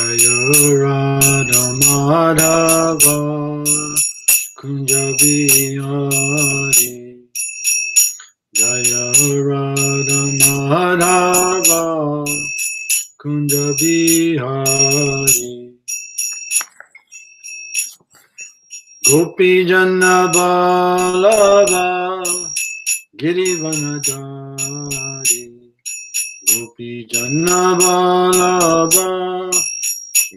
Jaya Radha Madhava Kunja Bihari Jaya Radha Madhava Kunja Bihari Gopi Janna Balava Girivanadari Gopi Janna Balava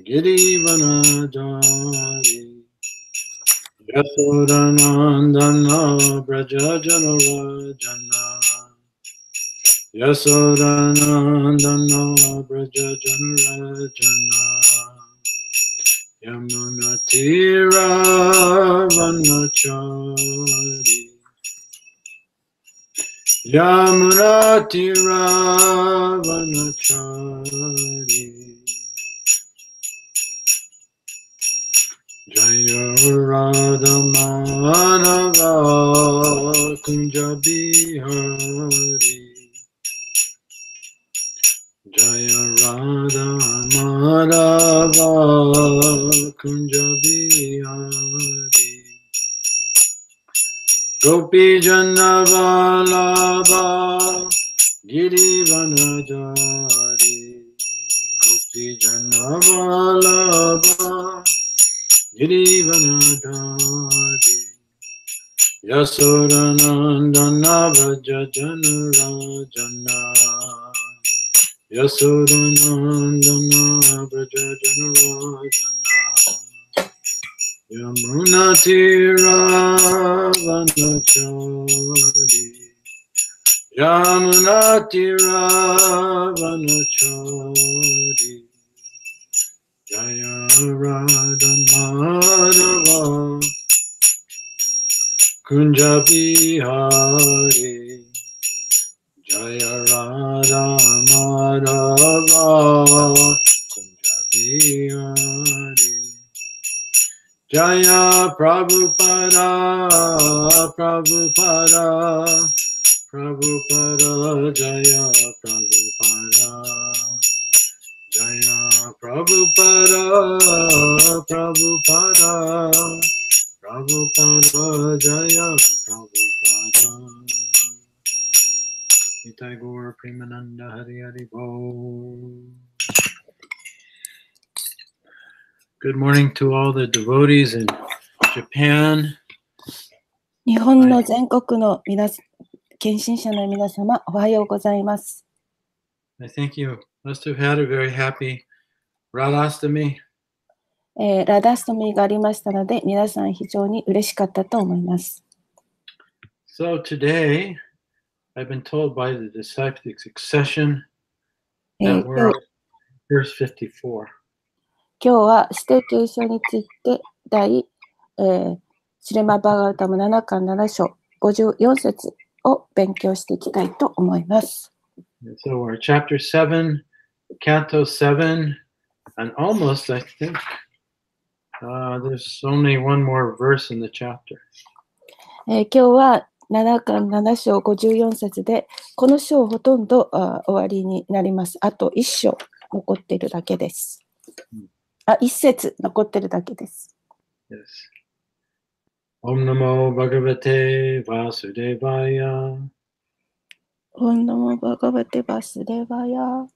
Girivanadari Yasodanandana Braja Janarajana Yasodanandana Braja Janarajana Yamunatira Vanachari Yamunatira Vanachari Jaya Radha Madhava Kunja Bihari Jaya Radha Madhava Kunja Bihari Gopi Janna Vallabha Girivanajari Gopi Janna Vallabha Girivanadari Yasodanandana Vraja Janarajana Yasodanandana Vraja Janarajana Yamunatira Vanachari Yamunatira Vanachari Jaya Radha Madhava Kunja Bihari Jaya Radha Madhava Kunja Bihari Jaya Prabhupada Prabhupada Prabhupada Jaya Prabhupada Jaya Prabhupada Prabhupada Prabhupada Jaya Prabhupada Nitai Gaur Premananda Hari Hari Bol. Good morning to all the devotees in Japan. 日本の全国の献身者の皆様、おはようございます。I think you must have had a very happy Radhastami. ラダストミーがありましたので、皆さん非常に嬉しかったと思います。So today, I've been told by the disciplic succession that we're on verse 54. 今日は指定継承についてシレマバーガータム7巻7章54節を勉強していきたいと思います。So we're chapter 7, canto 7, and almost, I think, there's only one more verse in the chapter. 今日は7巻7章54節で、この章ほとんど終わりになります。あと1章残っているだけです。1節残っているだけです。Yes. Om Namo Bhagavate Vasudevaya. Om Namo Bhagavate Vasudevaya.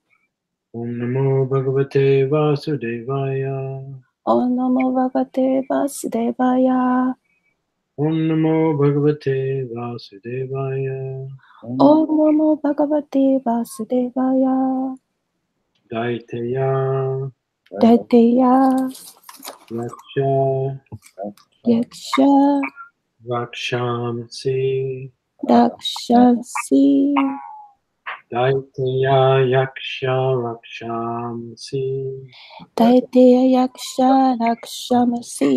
Om Namo Bhagavate Vasudevaya. Om Namo Bhagavate Vasudevaya. Om Namo Bhagavate Vasudevaya. Om Namo Bhagavate Vasudevaya. Daiteya. Daiteya. Yaksha. Rakshamsi. Daiteya Yaksha Rakshamsi. Daiteya Yaksha Rakshamsi.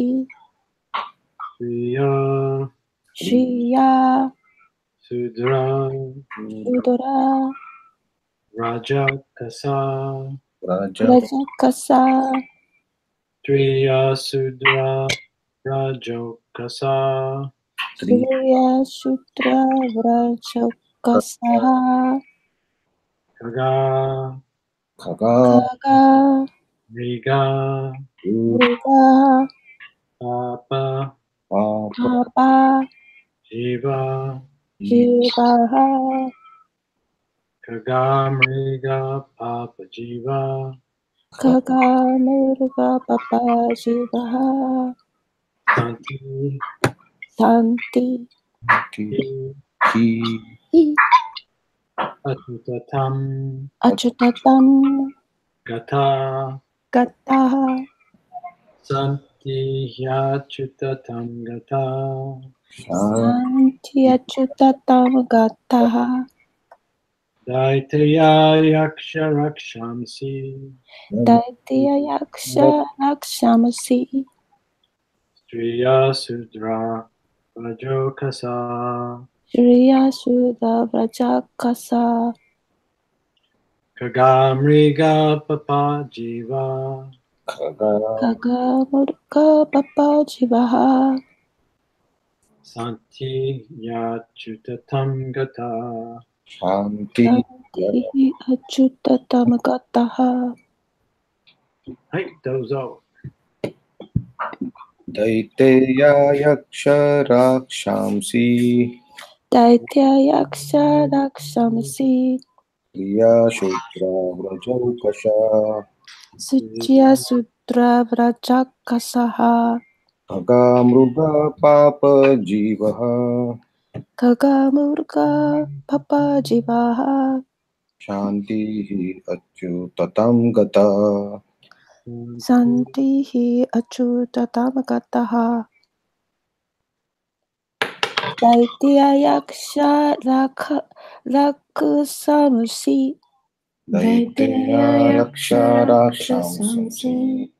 Shriya. Sudra. Rajakasa. Triya Sudra Rajokasa. Triya Sudra Rajokasa. Kaga. Mriga, Mriga, Papa, Papa, Jiva, Jivaha, Kaga, Mriga, Papa, Jiva, Kaga, Mriga, Papa, Jivaha, Santi, Santi, Hi, Hi, Atutatam, Achutatam, Gata, Gataha, Santi, Yachutatam, Gata, Santi, Achutatam, Gataha, Daitaya Yaksha Rakshamsi, Daitya Yaksha, Rakshamasi, Striya Sudra, Rajokasa, Shriya Sudha Vrajakasa, Kagamriga Papa Jiva, Kaga, Murga, Papa, Jivaha, Santi Yachutatam Gata. Shanti. Santi, Achutatam, Gataha, はい、どうぞ。Daiteya yaksha rakshamsi Daitya Yaksha, Rakshamasi, Kriya shudra vrajaukasha Suchya Sudra Vrajakasaha, Agamruga papa jivaha Kaga, Murga, Papa, Jivaha, Shanti achyutatam gata Santihi Achutatam, Gataha, Daitya Yaksha, Raksamsi, Daiteya yaksha rakshamsi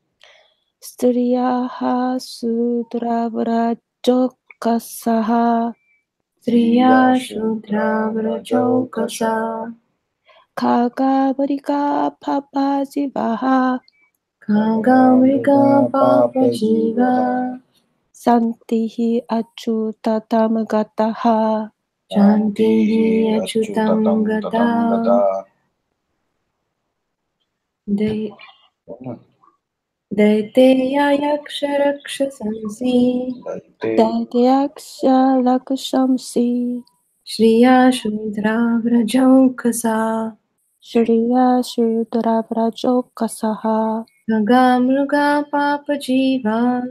Striyaha Sudra Vrajokasaha, Striya shudra vrajaukasha Kaga, Murga, Papa, Jivaha, Agamruga papa jivaha Santihi Achutatam, Gataha, Shanti achyutatam gata Daiteya yaksharakshasamsi Daityaksha Lakshamsi, Shriya Shudra Vrajaukasa Shriya Shudra Vrajokasaha, Nagamruga Papa Jiva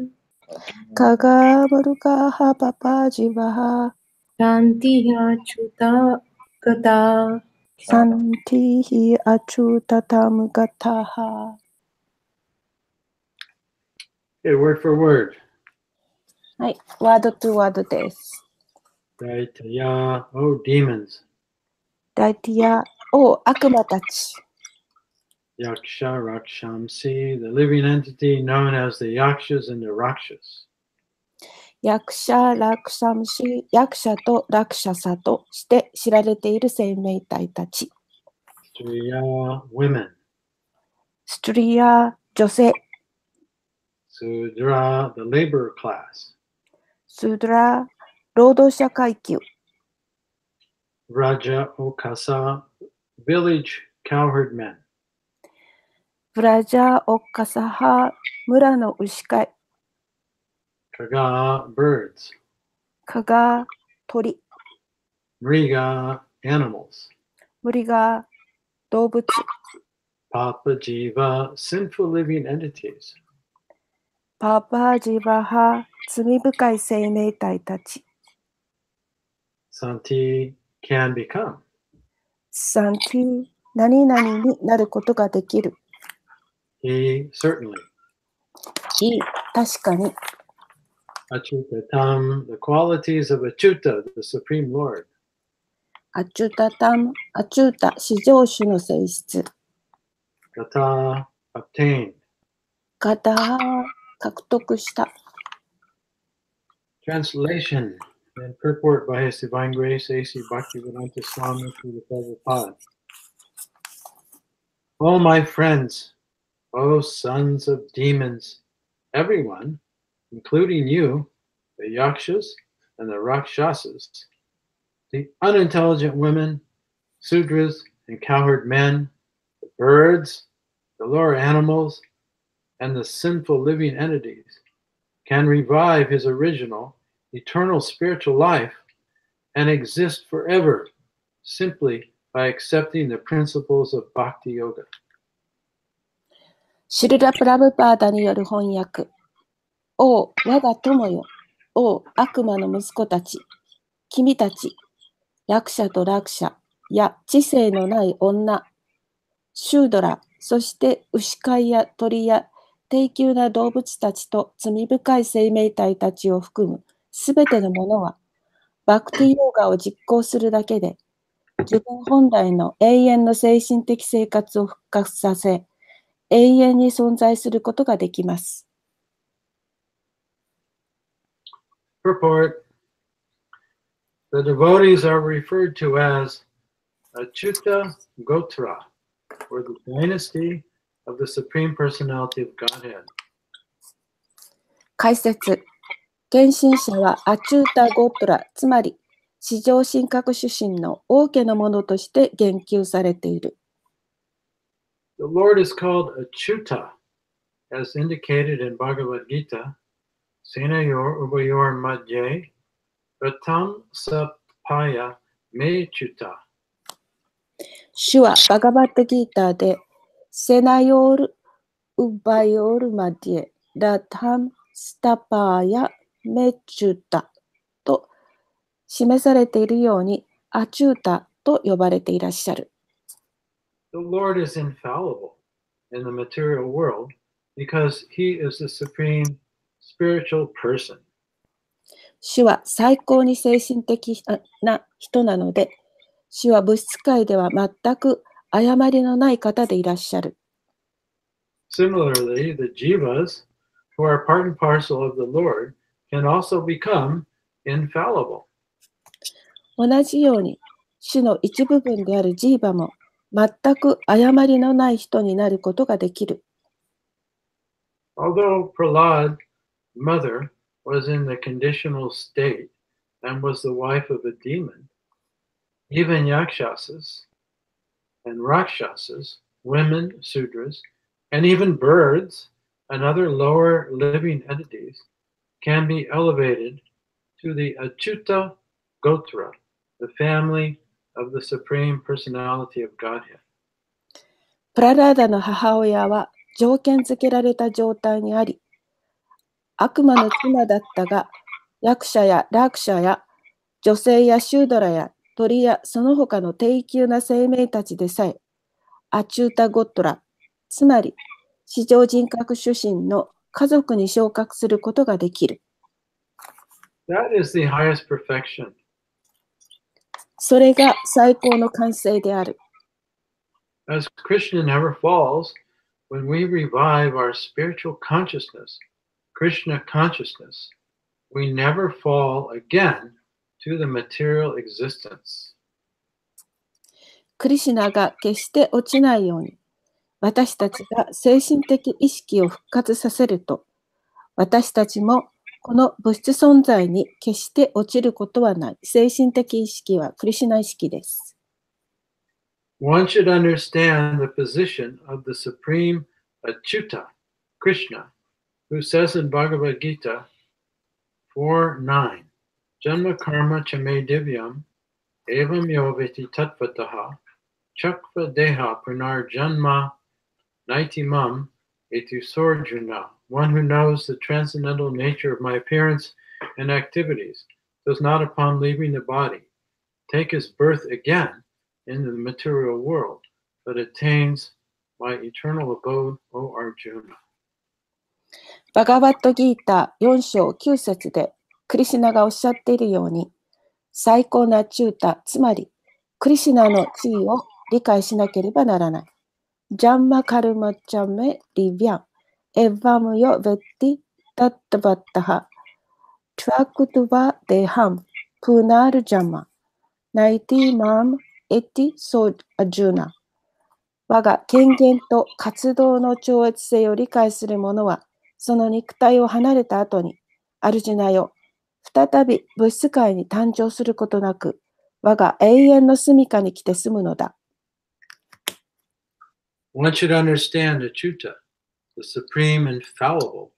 Kaga, Murga, Papa, Jivaha, Shanti Achyuta Gata. Santihi Achutatam, Gataha. Okay, word for word. はい、ワードトゥワードです。 Daitaya, oh demons. ダイティヤ、お悪魔たち。 Yaksha Rakshamsi, the living entity known as the Yakshas and the Rakshas. 役者、ラクシャムシ、役者とラクシャサとして知られている生命体たち。 Striya, women. ストリア、女性。 Sudra, the labor class. スドラ、労働者階級。 Raja Okasa, village cowherd men. ブラジャー、オッカサハ、村の牛飼い。 Kaga, birds. カガ、鳥。 Mriga, animals. ムリガ、動物。 Papa Jiva, sinful living entities. パパジバハ、罪深い生命体たち。 Santi can become. サンティ、何々になることができる。 He certainly. いい、確かに。 Achutatam, the qualities of Achuta, the Supreme Lord. アチュタタム、アチュータ、至上主の性質。 Gata, obtained. ガター、獲得した。 Translation and purport by His Divine Grace, A.C. Bhaktivedanta Swami Srila Prabhupada. Oh, my friends, oh, sons of demons, everyone, including you, the Yakshas and the Rakshasas, the unintelligent women, Sudras and cowherd men, the birds, the lower animals, and the sinful living entities can revive his original, eternal spiritual life and exist forever simply by accepting the principles of Bhakti Yoga. シルラ・プラブパーダによる翻訳。お我が友よ、お悪魔の息子たち、君たち、落者と落者や知性のない女、シュードラ、そして牛飼いや鳥や低級な動物たちと罪深い生命体たちを含むすべてのものは、バクティヨーガを実行するだけで、自分本来の永遠の精神的生活を復活させ、永遠に存在することができます。Purport: The devotees are referred to as Achyuta Gotra, or the dynasty of the Supreme Personality of Godhead. 解説。献身者はアチュータ・ゴトラ、つまり至上神格主神の王家のものとして言及されている。The Lord is called Achyuta, as indicated in Bhagavad Gita, Senayor Ubayor Madhye, Pratam Sapaya Mechuta. 主はバガバットギーターで、セナヨール・ウバヨール・マディエ、ラタム・スタパーヤ・メチュタと示されているように、アチュータと呼ばれていらっしゃる。The Lord is infallible in the material world because he is the supreme spiritual person. 主は最高に精神的な人なので、主は物質界では全く誤りのない方でいらっしゃる。Similarly, the jivas, who are part and parcel of the Lord, can also become infallible. 同じように、主の一部分であるジーバも全く誤りのない人になることができる。Although Prahlad's mother was in the conditional state and was the wife of a demon, even yakshasas and rakshasas, women, sudras, and even birds and other lower living entities can be elevated to the Achyuta Gotra, the family of the Supreme Personality of Godhead. プララーダの母親は条件付けられた状態にあり、悪魔の妻だったが、役者やラクシャや女性やシュードラや鳥やその他の低級な生命たちでさえ、アチュータ・ゴットラ、つまり至上人格主神の家族に昇格することができる。That is the highest perfection. それが最高の完成である。As Krishna never falls, when we revive our spiritual consciousness, Krishna consciousness, we never fall again to the material existence. クリシュナが決して落ちないように、私たちが精神的意識を復活させると、私たちもこの物質存在に決して落ちることはない。精神的意識はクリシュナ意識です。One should understand the position of the Supreme Achyuta, Krishna, who says in Bhagavad Gita 4:9, Janma karma chame divyam evam yoveti tatvataha chakva deha pranar janma naitimam etu sorjuna. One who knows the transcendental nature of my appearance and activities does not, upon leaving the body, take his birth again in the material world, but attains my eternal abode, O Arjuna. バガバットギーター4章9節でクリシュナがおっしゃっているように、最高なチュータ、つまりクリシュナの地位を理解しなければならない。ジャンマカルマチャメリビャン、エヴァムヨベッティタッタバッタハ、トゥアクトゥバデハム、プーナールジャマ、ナイティマムエティソアジュナ。我が権限と活動の超越性を理解する者は、その肉体を離れた後に、アルジュナよ、再び物質界に誕生することなく、我が永遠の住処に来て住むのだ。One should understand Achyuta, the supreme infallible,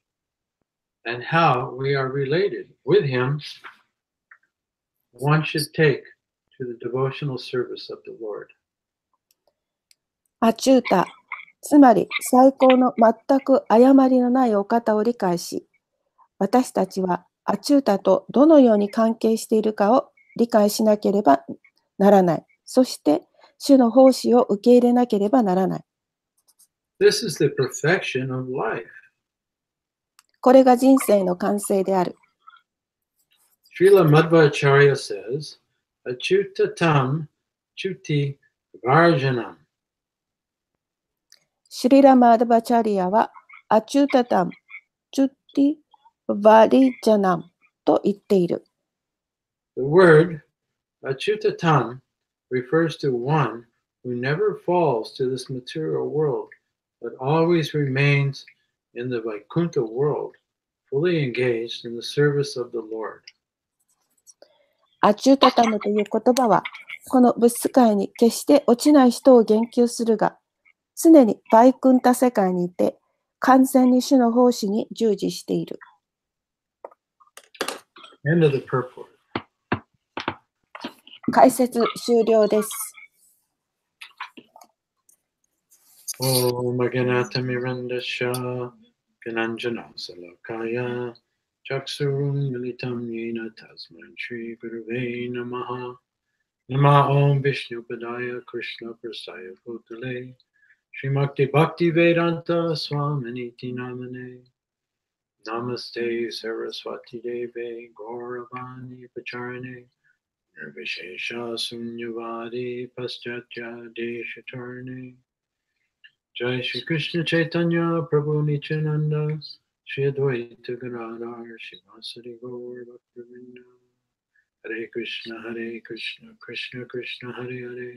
and how we are related with him, one should take to the devotional service of the Lord. アチュータ、つまり最高の全く誤りのないお方を理解し、私たちはアチュータとどのように関係しているかを理解しなければならない。そして、主の奉仕を受け入れなければならない。This is the perfection of life. これが人生の完成である。Srila Madhvacharya says, Achutatam chuti varjanam. シュリラ・マーダバチャリアは、アチュタタム、チュッティ・バリジャナムと言っている。The word Achutatam refers to one who never falls to this material world, but always remains in the Vaikuntha world, fully engaged in the service of the Lord. アチュタタムという言葉は、この物質界に決して落ちない人を言及するが、常にバイクンタ世界にいて、完全に主の奉仕に従事している。End of the purport. 解説終了です。Om Aganata Mirandasha Gananjana Salakaya Chaksurum Militam Yena Tasman Shri Guruve Namaha Nama Om Vishnu Padaya Krishna Prasaya Bhutale Srimakti Bhakti Vedanta Swaminiti Namane Namaste Saraswati Deve Gauravani Pacharane Nirvishesha Sunyavadi Paschatya Deshatarne Jai Shri Krishna Chaitanya Prabhu Nityananda Shri Advaita Gadadhar Shivasari Gaur Bhaktivinoda Hare Krishna Krishna Krishna Hare Hare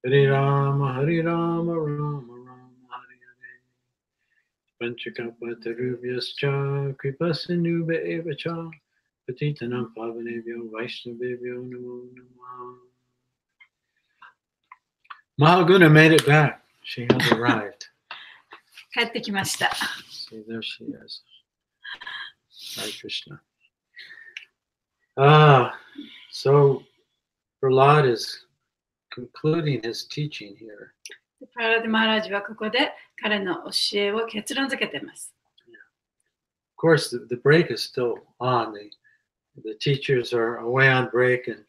Hare Rama Rama Rama Hare Hare Panchakapatarubhyascha Kripasindubhya Evacha Patitanam Pavanebhyo Vaishnavebhyo Namo Namaha. Mahaguna made it back. She has arrived. 帰ってきました。See, there she is. Hare Krishna. So Prahlad is concluding his teaching here. プララディ・マハラジはここで彼の教えを結論付けています。Of course, the break is still on. The teachers are away on break, and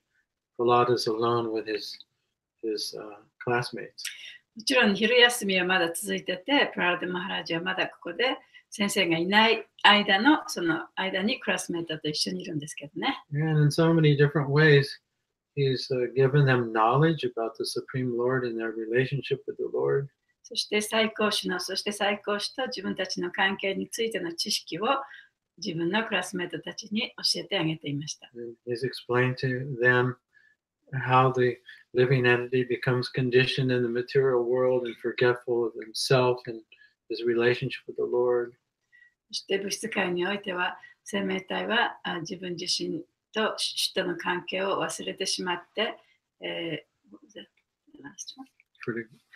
Prahlad is alone with his classmates. もちろん昼休みはまだ続いてて、プララディ・マハラジはまだここで先生がいないその間にクラスメートと一緒にいるんですけどね。And in so many different ways, he's given them knowledge about the Supreme Lord and their relationship with the Lord. そして最高主と自分たちの関係についての知識を自分のクラスメートたちに教えてあげていました。He's explained to them how the living entity becomes conditioned in the material world and forgetful of himself and his relationship with the Lord. そして物質界においては生命体は自分自身と主との関係を忘れてしまって、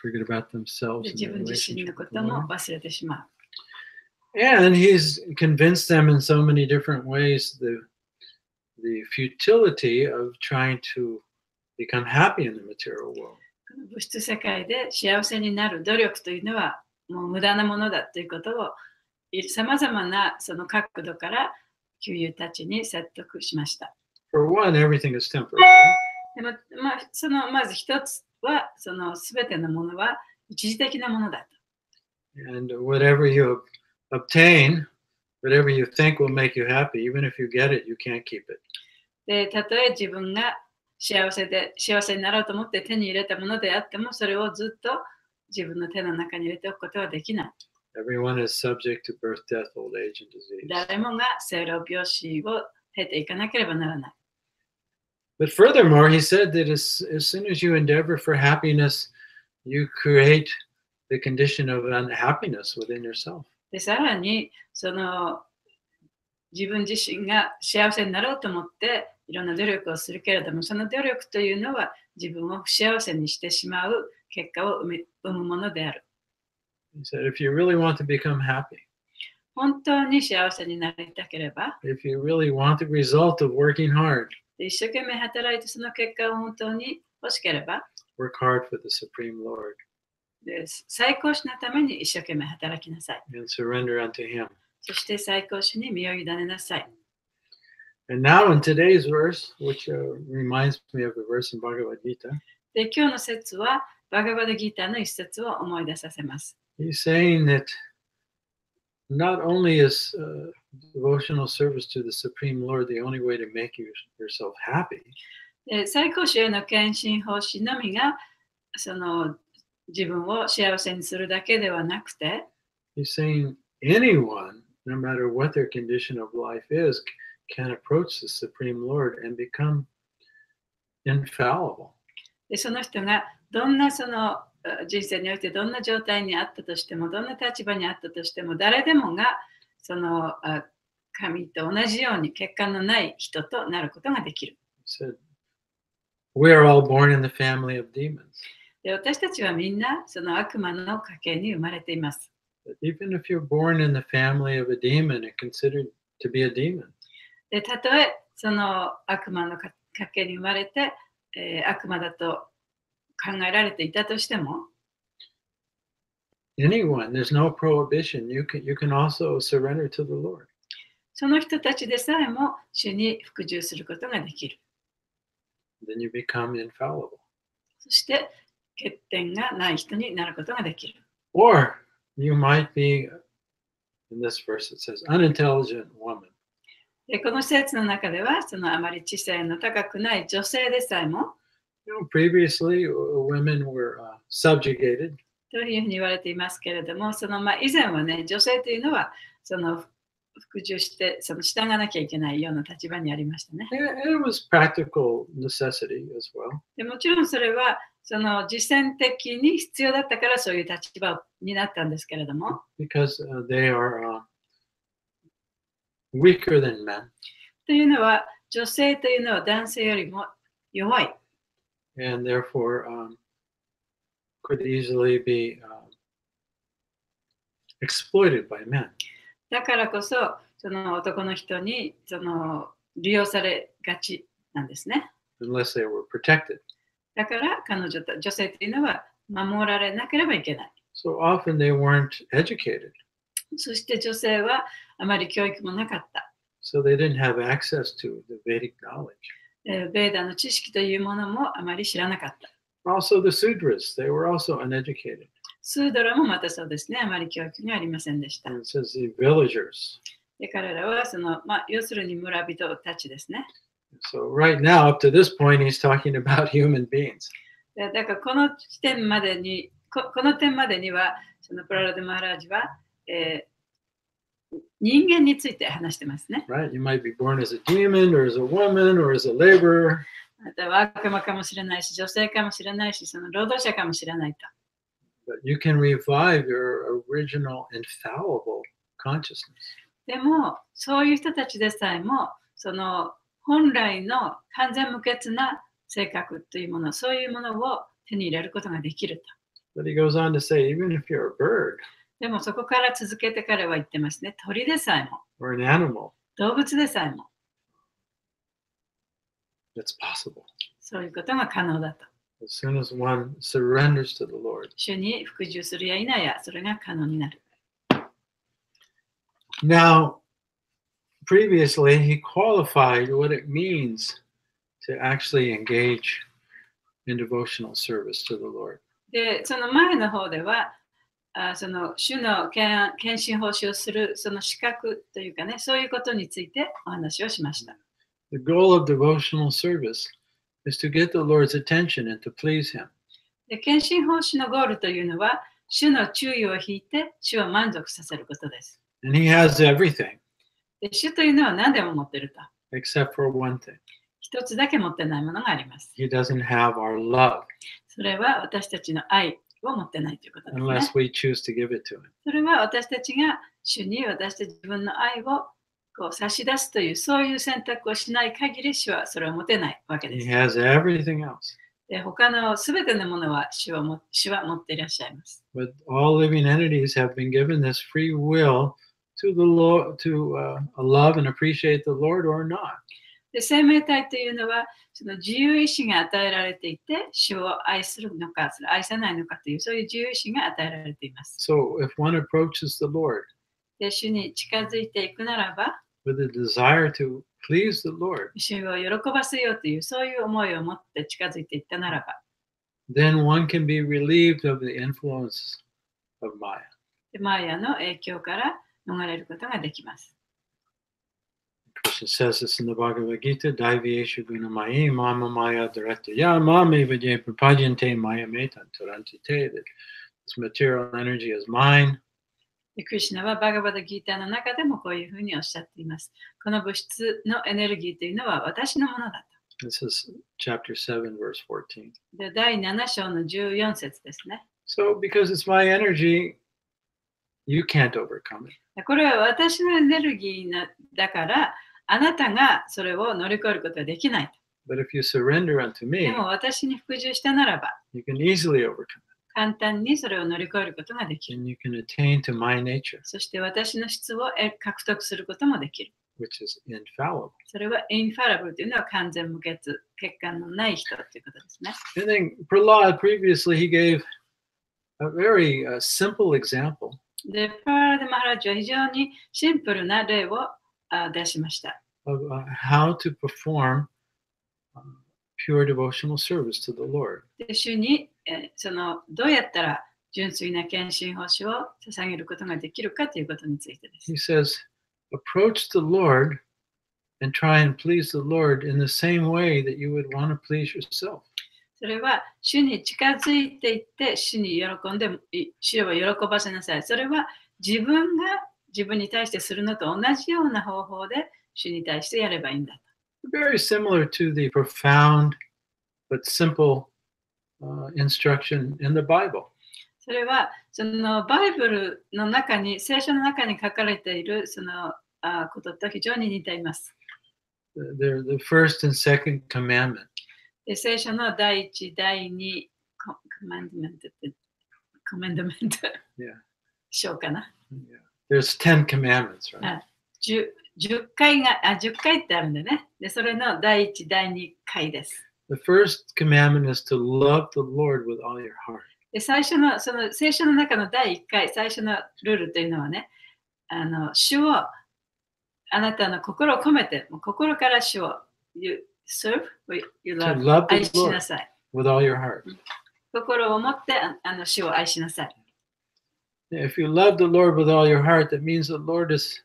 forget about themselves. 自分自身のことも忘れてしまう。And he's convinced them in so many different ways the futility of trying to become happy in the material world. 物質世界で幸せになる努力というのはもう無駄なものだということをさまざまなその角度から旧友たちに説得しました。For one, everything is temporary. でもまず一つはその全てのものは一時的なものだと。And whatever you obtain, whatever you think will make you happy, even if you get it, you can't keep it. で、たとえ自分が幸せになろうと思って手に入れたものであっても、それをずっと自分の手の中に入れておくことはできない。Everyone is subject to birth, death, old age, and disease. 誰もが生老病死を経ていかなければならない。But furthermore, he said that as soon as you endeavor for happiness, you create the condition of unhappiness within yourself. で、さらに、その自分自身が幸せになろうと思っていろんな努力をするけれども、その努力というのは自分を不幸せにしてしまう結果を生むものである。He said, if you really want to become happy, 本当に幸せになりたければ、 if you really want the result of working hard, 一生懸命働いてその結果を本当に欲しければ、 work hard for the Supreme Lord 最高主のために一生懸命働きなさい。 and surrender unto Him. そして最高主に身を委ねなさい。 And now in today's verse, which reminds me of the verse in Bhagavad Gita, で、今日の説は、バガバダギーターの一節を思い出させます。 he's saying that not only is devotional service to the Supreme Lord the only way to make yourself happy, で、最高主への献身奉仕のみが、その自分を幸せにするだけではなくて、 he's saying anyone, no matter what their condition of life is, can approach the Supreme Lord and become infallible. でその人がどんなその人生においてどんな状態にあったとしても、どんな立場にあったとしても、誰でもがその神と同じように欠陥のない人となることができる。He said, we are all born in the family of demons. で私たちはみんなその悪魔の家系に生まれています。But even if you're born in the family of a demon and considered to be a demon, でたとえその悪魔の家系に生まれて、悪魔だと考えられていたとしても、 anyone, there's no prohibition. You can also surrender to the Lord. その人たちでさえも主に服従することができる。 Then you become infallible. そして欠点がない人になることができる。 Or you might be, in this verse it says, unintelligent woman. でこの説の中では、そのあまり知性の高くない女性でさえも、 Previously, women were subjugated. というふうに言われていますけれども、その以前はね、女性というのはその服従してその従わなきゃいけないような立場にありましたね。 And it was practical necessity as well. でもちろんそれはその実践的に必要だったからそういう立場になったんですけれども、 Because they are weaker than men. というのは女性というのは男性よりも弱い。 And therefore could easily be exploited by men. だからこそ、その男の人にその利用されがちなんですね。 Unless they were protected. だから女性というのは守られなければいけない。 So often they weren't educated. そして女性はあまり教育もなかった。 So they didn't have access to the Vedic knowledge. ベーダの知識というものもあまり知らなかった。 Also the Sudras, they were also uneducated. スードラもまたそうですね。あまり教育がありませんでした。 And it says the villagers. で彼らはその、要するに村人たちですね。 So right now, up to this point, he's talking about human beings. だからこの点までに、この点までには、そのプララデマハラージは、人間について話してますね。 Right? You might be born as a demon or as a woman or as a laborer. または悪魔かもしれないし、女性かもしれないし、その労働者かもしれないと。 But you can revive your original infallible consciousness. でも、そういう人たちでさえも、その本来の完全無欠な性格というもの、そういうものを手に入れることができると。 But he goes on to say, even if you're a bird でもそこから続けて彼は言ってますね。鳥でさえも、 or an animal, 動物でさえも、 it's possible. そういうことが可能だと。 As soon as one surrenders to the Lord. 主に服従するや否や、それが可能になる。 Now, previously, he qualified what it means to actually engage in devotional service to the Lord. で、その前の方では、その主の献身奉仕をするその資格というかね、そういうことについてお話をしました。 The goal of devotional service is to get the Lord's attention and to please Him. で、献身奉仕のゴールというのは、主の注意を引いて、主を満足させることです。 And He has everything で、主というのは何でも持っていると。 except for one thing. 一つだけ持ってないものがあります。 He doesn't have our love それは私たちの愛を持ってないということですね。 unless we choose to give it to Him. それは私たちが主に私たち自分の愛をこう差し出すというそういう選択をしない限り主はそれを持てないわけで He す。 has everything else. で他のすべてのものは主は持っていらっしゃいます。But all living entities have been given this free will to the Lord, to love and appreciate the Lord or not. で生命体というのはその自由意志が与えられていて、主を愛するのか愛さないのかというそういう自由意志が与えられています。So if one approaches the Lord で主に近づいていくならば、with a desire to please the Lord, 主を喜ばせようというそういう思いを持って近づいていったならば、then one can be relieved of the influence of Maya. でマヤの影響から逃れることができます。Krishna says this in the Bhagavad Gita, Daiviyeshu gunamayi mama maya directa ya mame vijay prapajante maya metan turantite, that this material energy is mine. でクリシュナはバガバダギーターの中でもこういうふうにおっしゃっています。この物質のエネルギーというのは私のものだと。This is chapter 7, verse 14. で第7章の14節ですね。So because it's my energy, you can't overcome it. これは私のエネルギーだから、あなたがそれを乗り越えることはできない。But if you surrender unto で me, も私に服従したならば、you can easily overcome it. 簡単にそれを乗り越えることができる。 And you can attain to my nature, そして私の質を獲得することもできる。which is infallible. それはインファラブルというのは完全無欠、欠陥のない人ということですね。And then Prahlad, previously, he gave a very simple example で、パーラデ・マハラジは非常にシンプルな例を出しました。of how to perform pure devotional service to the Lord. で主にどうやったら純粋な献身奉仕を捧げることができるかということについてです。He says, approach the Lord and try and please the Lord in the same way that you would want to please yourself. それは主に近づいていって主に喜んで主を喜ばせなさい。それは自分が自分に対してするのと同じような方法で主に対してやればいいんだと。Very similar to the profound but simple instruction in the Bible. それはそのバイブルの中に、聖書の中に書かれているそのことと非常に似ています。They're the first and second commandment. で聖書の第一、第二コメンドメント Yeah. 章かな。Yeah. There's 10 commandments, right? 10回ってあるんでね。で、それの第一、第二回です。The first commandment is to love the Lord with all your heart. で最初のその聖書の中の第1回、最初のルールというのはね、主をあなたの心を込めて、もう心から主を You serve, you love, 愛しなさい。With all your heart. 心を持って主を愛しなさい。If you love the Lord with all your heart, that means the Lord is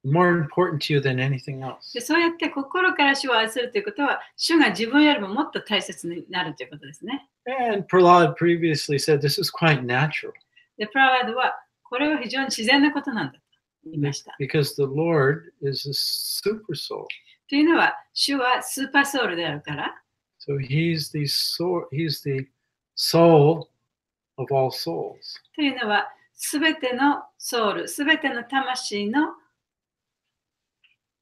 more important to you than anything else. でそうやって心から主を愛するということは、主が自分よりももっと大切になるということですね。And Prahlad previously said this is quite natural. で、プララドはこれは非常に自然なことなんだと言いました。Because the Lord is a super soul. というのは、主はスーパーソウルであるから。So he's the soul of all souls. というのは、すべてのソウル、すべての魂の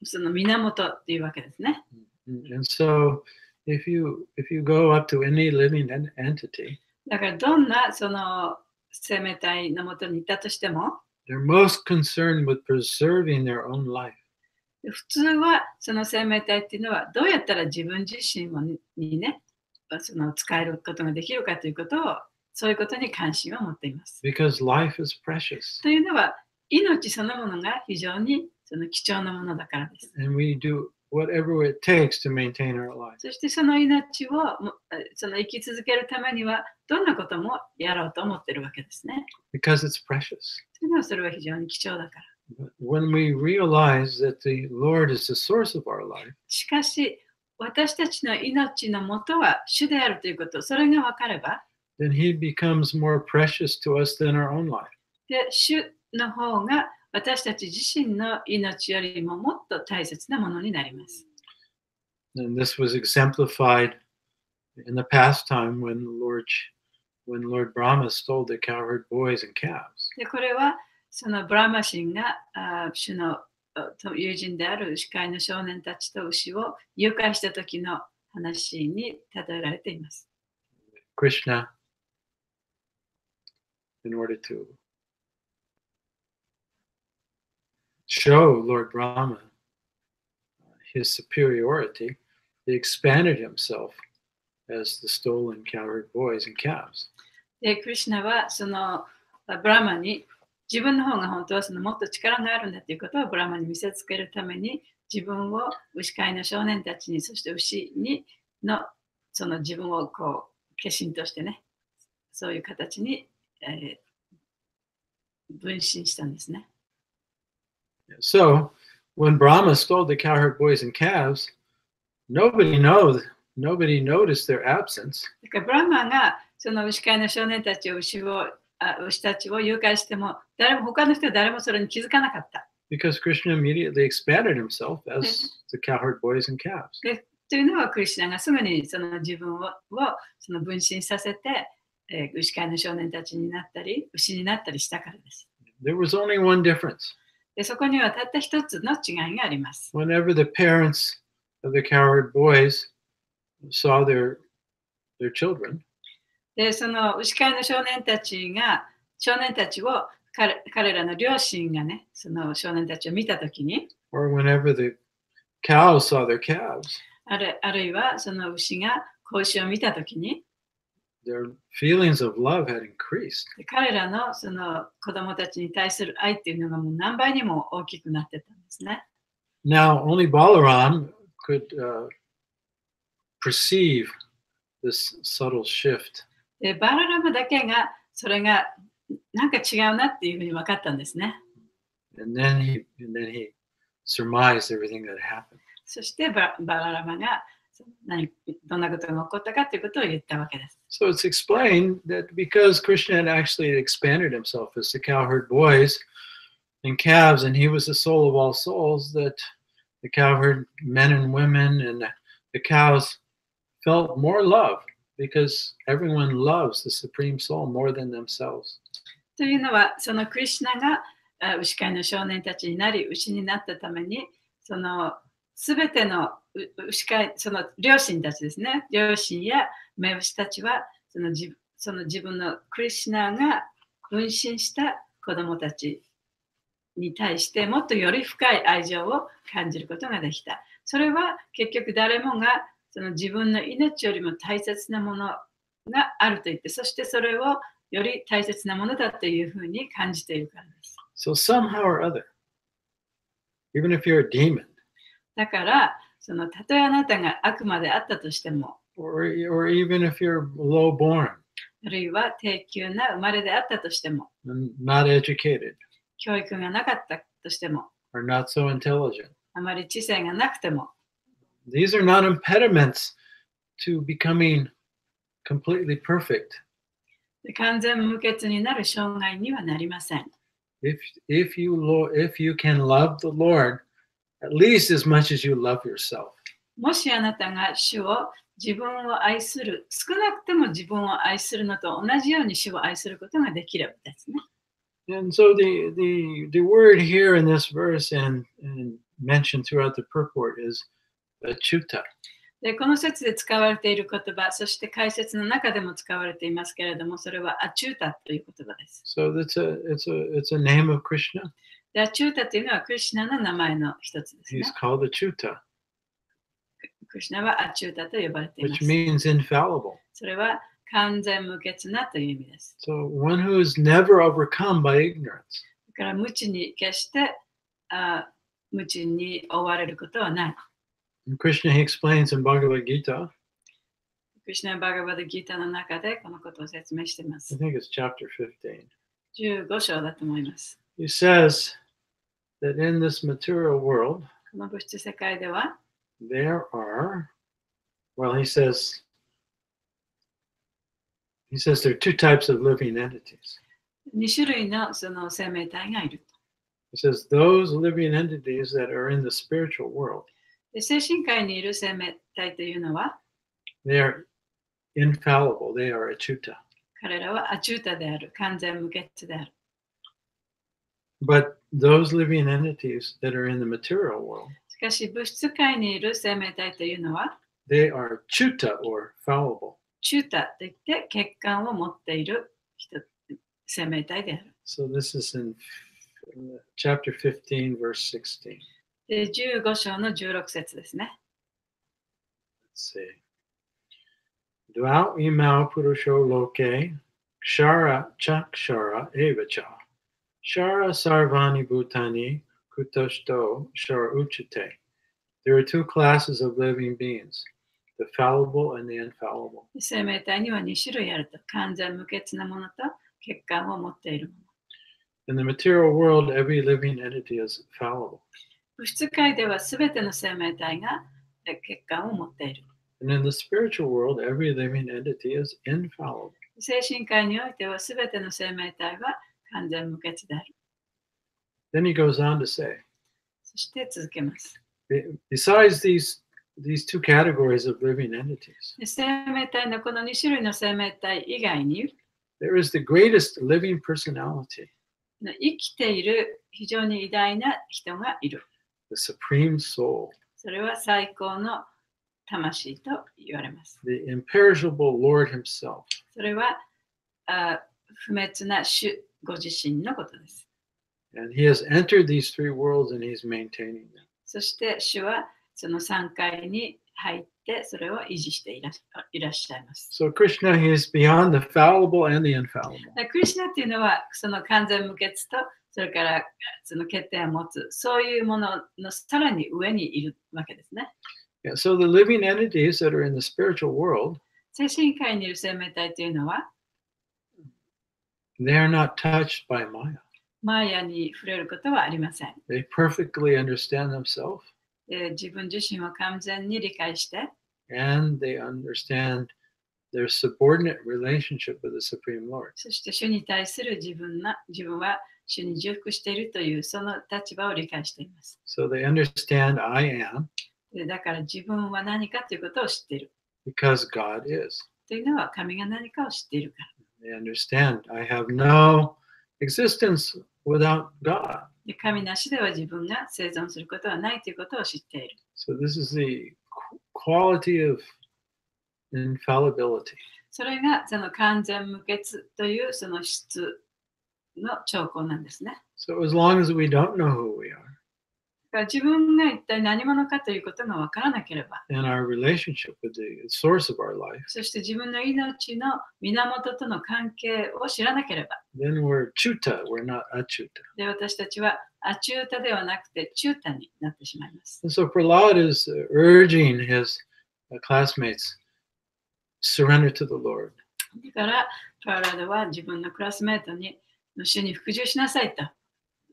その源っていうわけですね。And so if you go up to any living entity, だからどんなその生命体のもとにいたとしても、they're most concerned with preserving their own life. 普通はその生命体っていうのはどうやったら自分自身にね、その使えることができるかということを、そういうことに関心を持っています。Because life is precious. というのは、命そのものが非常にその貴重なものだからです。And we do whatever it takes to maintain our life. そしてその命をその生き続けるためにはどんなこともやろうと思っているわけですね。Because it's precious. というのはそれは非常に貴重だから。But when we realize that the Lord is the source of our life, しかし、私たちの命のもとは主であるということ、それが分かれば、then He becomes more precious to us than our own life. で、主の方が私たち自身の命よりももっと大切なものになります。And this was exemplified in the past time when Lord Brahma stole the cowherd boys and calves. で、これはそのブラマ神が主の友人である牛飼いの少年たちと牛を誘拐した時の話に例えられています。Krishna, in order to show Lord Brahma his superiority, he expanded himself as the stolen cowherd boys and calves. で、クリシュナはそのブラマに自分の方が本当はそのもっと力があるんだということをブラマに見せつけるために自分を牛飼いの少年たちにそして牛にのその自分をこう化身としてねそういう形に、分身したんですね。So, when Brahma stole the cowherd boys and calves, nobody noticed their absence. だからブラマがその牛飼いの少年たちを牛たちを誘拐しても他の人は誰もそれに気づかなかった。Because Krishna immediately expanded himself as the cowherd boys and calves. でというのはクリシュナがすぐにその自分をその分身させて、牛飼いの少年たちになったり牛になったりしたからです。There was only one difference. でそこにはたった一つの違いがあります。Whenever the parents of the cowherd boys saw their children, でその牛飼いの少年たちを彼らの両親がね、その少年たちを見たときに、or whenever the cows saw their calves, あるいはその牛が子牛を見たときに、their feelings of love had increased. 彼らのその子供たちに対する愛っていうのがもう何倍にも大きくなってたんですね。Now, only Balaram could perceive this subtle shift. でバララムだけがそれがなんか違うなっていうふうに分かったんですね。And then he surmised everything that happened. そしてバララマがどんなことが起こったかということを言ったわけです。So it's explained that because Krishna had actually expanded himself as the cowherd boys and calves, and he was the soul of all souls, that the cowherd men and women and the cows felt more love because everyone loves the Supreme Soul more than themselves. というのは、そのクリシュナが牛飼いの少年たちになり、牛になったために、そのすべての牛飼い、その両親たちですね、両親や目牛たちはその自分のクリシュナが分身した子供たちに対してもっとより深い愛情を感じることができた。それは結局誰もがその自分の命よりも大切なものがあると言って、そしてそれをより大切なものだというふうに感じているからです。So somehow or other, even if you're a demon, だから、そのたとえあなたが悪魔であったとしても、or even if you're low born, あるいは低級な生まれであったとしても、not educated, 教育がなかったとしても、or not so intelligent, あまり知性がなくても、these are not impediments to becoming completely perfect. 完全無欠になる障害にはなりません。If you can love the Lord at least as much as you love yourself. もしあなたが主を自分を愛する、少なくても自分を愛するのと同じように主を愛することができればですね。And so the word here in this verse and mentioned throughout the purport is achyuta. でこの説で使われている言葉、そして解説の中でも使われていますけれども、それはアチュータという言葉です。So it's a name of Krishna. でアチュータというのはクリシュナの名前の一つですね。He's called achyuta, クリシュナはアチュータと呼ばれていま which す。 means infallible. それは完全無欠なという意味です。So one who is never overcome by ignorance. だから無知に決して無知に追われることはない。And Krishna, he explains in Bhagavad Gita, クリシュナ・バガバダ・ギータの中でこのことを説明していま I す。 think it's chapter 15. 15章だと思います。 He says that in this material world, この物質世界では、there are, well, he says there are two types of living entities. 2種類のその生命体がいる。 He says those living entities that are in the spiritual world, で精神界にいる生命体というのは、 they are infallible, they are achyuta. 彼らはアチュータである、完全無欠である。 But those living entities that are in the material world, しかし物質界にいる生命体というのは、they are chuta or fallible. チュータといって欠陥を持っている人、生命体である。 So this is in chapter 15, verse 16. で15章の16節ですね。 Let's see. Dvau imau purusho loke, kshara chakshara evacha. Shara sarvani bhutani kutoshto shara uchite. There are two classes of living beings, the fallible and the infallible. 生命体には2種類あると。完全無欠なものと欠陥を持っているもの。 In the material world, every living entity is fallible. 物質界では全ての生命体が欠陥を持っている。 And in the spiritual world, every living entity is infallible. 精神界においては全ての生命体は完全無欠である。 Then he goes on to say, そして続けます。 besides these two categories of living entities, 生命体のこの2種類の生命体以外に、 there is the greatest living personality, 生きている非常に偉大な人がいる。 the supreme soul, それは最高の魂と言われます。 the imperishable Lord himself. それは不滅な主ご自身のことです。 And he has entered these three worlds and he's maintaining them. そして主はその3階に入ってそれを維持していらっしゃいます。 So Krishna, he is beyond the fallible and the infallible. クリシュナっていうのはその完全無欠とそれからその欠点を持つそういうもののさらに上にいるわけですね。 Yeah, so the living entities that are in the spiritual world, 精神界にいる生命体というのは they are not touched by Maya. マーヤに触れることはありません。 They perfectly understand themselves 自分自身を完全に理解して and they understand their subordinate relationship with the Supreme Lord. そして主に対する自分は主に従服しているというその立場を理解しています。 So they understand I am だから自分は何かということを知っている。 because God is. というのは神が何かを知っているから。 They understand I have no existence without God. で神なしでは自分が生存することはないということを知っている。 So this is the quality of infallibility. それがその完全無欠というその質の兆候なんですね。 So as long as we don't know who we are だから自分が一体何者かということが分からなければ、 and our relationship with the source of our life, そして自分の命の源との関係を知らなければ、 then we're chuta, we're not achuta. で私たちはアチュータではなくてチュータになってしまいます。 And so Prahlad is urging his classmates, surrender to the Lord. だからプララドは自分のクラスメートに主に服従しなさいと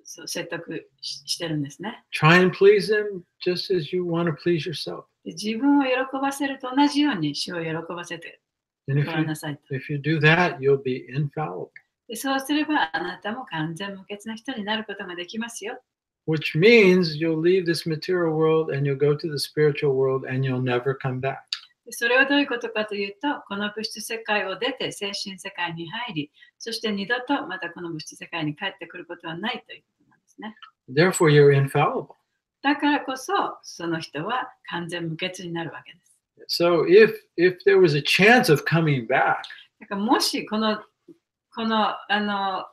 そう説得してるんですね。 Try and please him just as you want to please yourself. で自分を喜ばせると同じように主を喜ばせて And もらいなさいと。 if you do that, you'll be infallible. でそうすればあなたも完全無欠な人になることができますよ。 Which means you'll leave this material world and you'll go to the spiritual world and you'll never come back. でそれはどういうことかというと、この物質世界を出て精神世界に入り、そして二度とまたこの物質世界に帰ってくることはないということなんですね。 Therefore, you're infallible. だからこそ、その人は完全無欠になるわけです。 So if there was a chance of coming back, だからもしこの物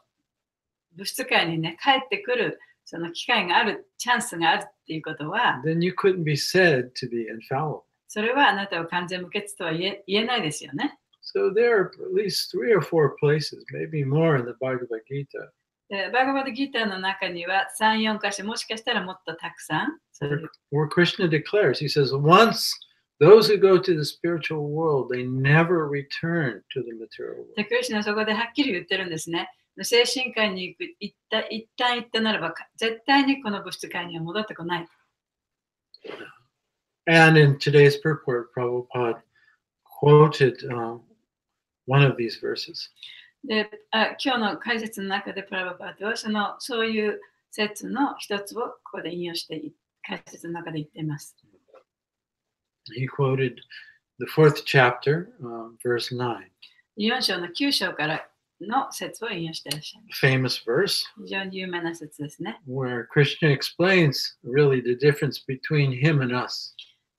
質界にね、帰ってくるその機会がある、チャンスがあるっていうことは、 then you couldn't be said to be infallible. それはあなたは完全無欠とは言えないですよね。 So there are at least 3 or 4 places, maybe more in the Bhagavad Gita, でバーガバッドギターの中には3、4箇所、もしかしたらもっとたくさん、そういう where Krishna declares, he says, once those who go to the spiritual world, they never return to the material world. でクリシュナはそこではっきり言ってるんですね。精神界に行く、一旦行ったならば、絶対にこの物質界には戻ってこない。 And in today's purport, Prabhupada quoted one of these verses. で今日の解説の中でプラバパートはそういう説の一つをここで引用して解説の中で言っています。He quoted the 4th chapter, verse 9. 4章の9章からの説を引用していらっしゃいます。 Famous verse 非常に有名な説ですね。 where Krishna explains really the difference between him and us.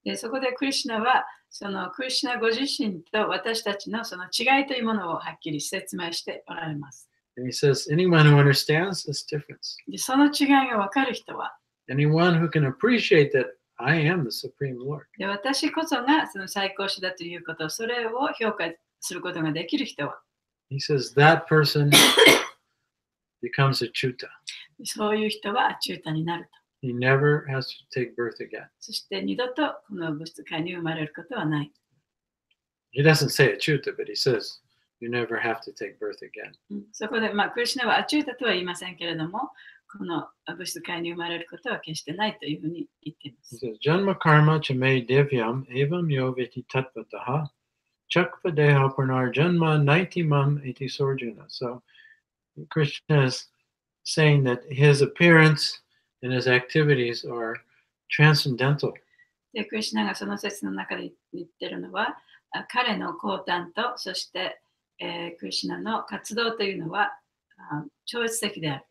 でそこでクリシュナはそのクリシュナご自身と私たちのその違いというものをはっきり説明しておられます。And he says, anyone who understands this difference, でその違いが分かる人は、anyone who can appreciate that I am the Supreme Lord, で私こそがその最高主だということ、それを評価することができる人は、he says that person becomes a chuta. そういう人はアチュータになると。He never has to take birth again. そして二度とこの物質界に生まれることはない。He doesn't say achuta, but he says you never have to take birth again. そこで、クリシュナはアチュータとは言いませんけれども、この物質界に生まれることは決してないというふうに言っていま He す。 says, Janma karma chame devyam evam yoviti tatvataha chakvadeha pranar janma naitimam iti sorjuna. So Krishna is saying that his appearance and his activities are transcendental. で、クリシュナがその説の中で言ってるのは、彼の降誕と、そして、クリシュナの活動というのは超越的である。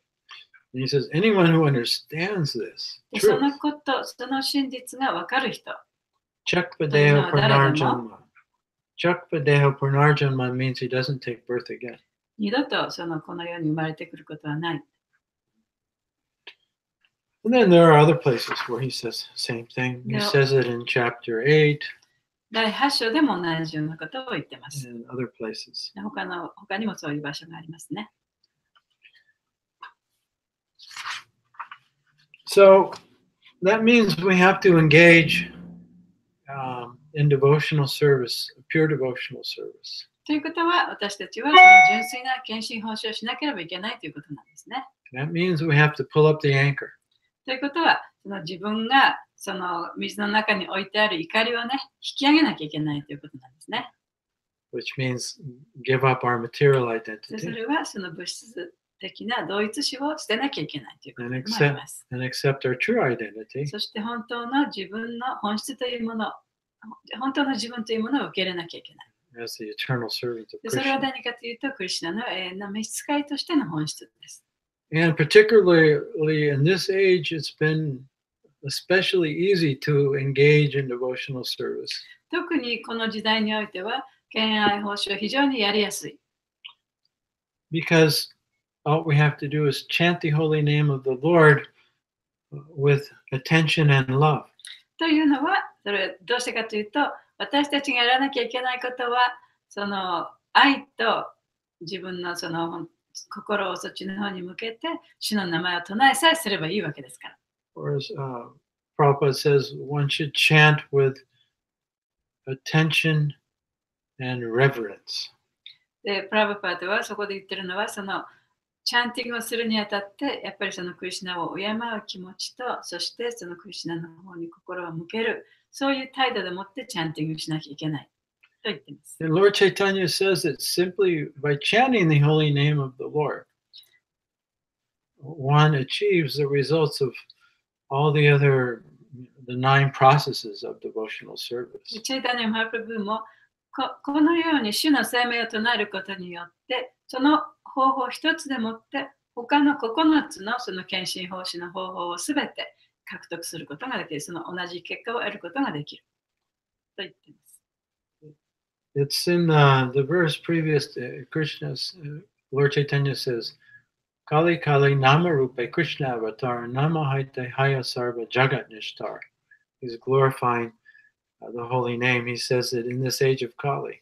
And he says, anyone who understands this でそ truth, のこと、その真実が分かる人、 chakvadeha pranar janma. Chakvadeha pranar janma means he doesn't take birth again. 二度とこの世に生まれてくることはない。And then there are other places where he says the same thing. He Yeah. says it in chapter 8第8章でも同じようなことを言ってます。 and other places. 他にもそういう場所がありますね。So that means we have to engage in devotional service, pure devotional service. ということは、私たちはその純粋な献身奉仕をしなければいけないということなんですね。 That means we have to pull up the anchor. ということは、その自分がその水の中に置いてある怒りをね、引き上げなきゃいけないということなんですね。Which means give up our material でそ identity れはその物質的な同一視を捨てなきゃいけないということ and でもあり accept ます。 and accept our true identity そして本当の自分の本質というもの、本当の自分というものを受け入れなきゃいけない。 as the eternal servant of でそれは Krishna. 何かというと、クリシュナの永遠な召使いとしての本質です。 And particularly in this age, it's been especially easy to engage in devotional service 特にこの時代においては、敬愛奉仕は非常にやりやすい。 because all we have to do is chant the holy name of the Lord with attention and love. というのは、それどうしてかというと、私たちがやらなきゃいけないことは、その愛と自分のその心をそっちの方に向けて、主の名前を唱えさえすればいいわけですから。 Whereas Prabhupada says one should chant with attention and reverence. で、プラブパートはそこで言ってるのは、そのチャンティングをするにあたって、やっぱりそのクリシュナを敬う気持ちと、そしてそのクリシュナの方に心を向ける、そういう態度でもってチャンティングしなきゃいけないと言っています。 And Lord Chaitanya says that simply by chanting the holy name of the Lord, one achieves the results of all the 9 processes of devotional service. チェイタニア・マハプラブーもこのように主の生命を唱えることによって、その方法一つでもって他の9つのその献身奉仕の方法をすべて獲得することができる。その同じ結果を得ることができる。と言っています。 It's in the verse previous to Krishna's, Lord Chaitanya says, Kali Kali Nama Rupe Krishna Avatar Nama Haite Haya Sarva Jagat Nishtar. He's glorifying the holy name. He says that in this age of Kali.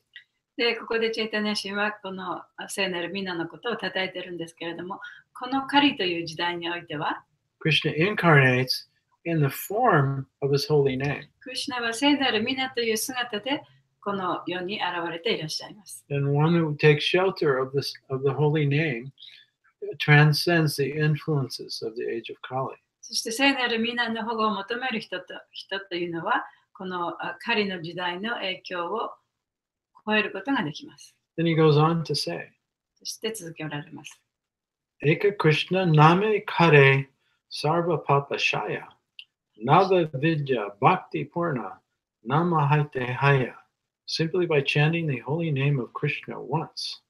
で、ここでチェイタニア神はこの聖なる皆のことを称えているんですけれども、このカリという時代においては、 Krishna incarnates in the form of his holy name. クリシュナは聖なる皆という姿でこの世に現れていらっしゃいます。 And one who takes shelter of the holy name transcends the influences of the age of Kali. そして聖なる皆の保護を求める人というのは、このカリの時代の影響を超えることができます。 Then he goes on to say, そして続けおられます。 Eka Krishna Name Kare Sarva Papa Shaya Nava Vidya Bhakti Purna Nama Haite Haya. Simply by chanting the holy name of Krishna once,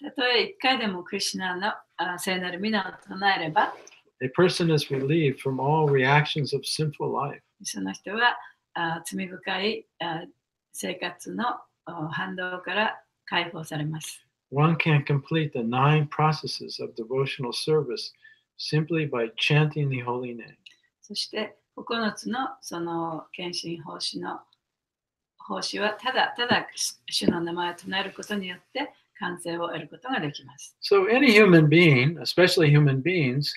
たとえ一回でもクリシュナの聖なる皆を唱えれば、 a person is relieved from all reactions of sinful life. その人は罪深い生活の反動から解放されます。One can complete the 9 processes of devotional service simply by chanting the holy name. そして9つのその献身奉仕の奉仕はただただ主の名前を唱えることによって完成を得ることができます。So any human being, especially human beings,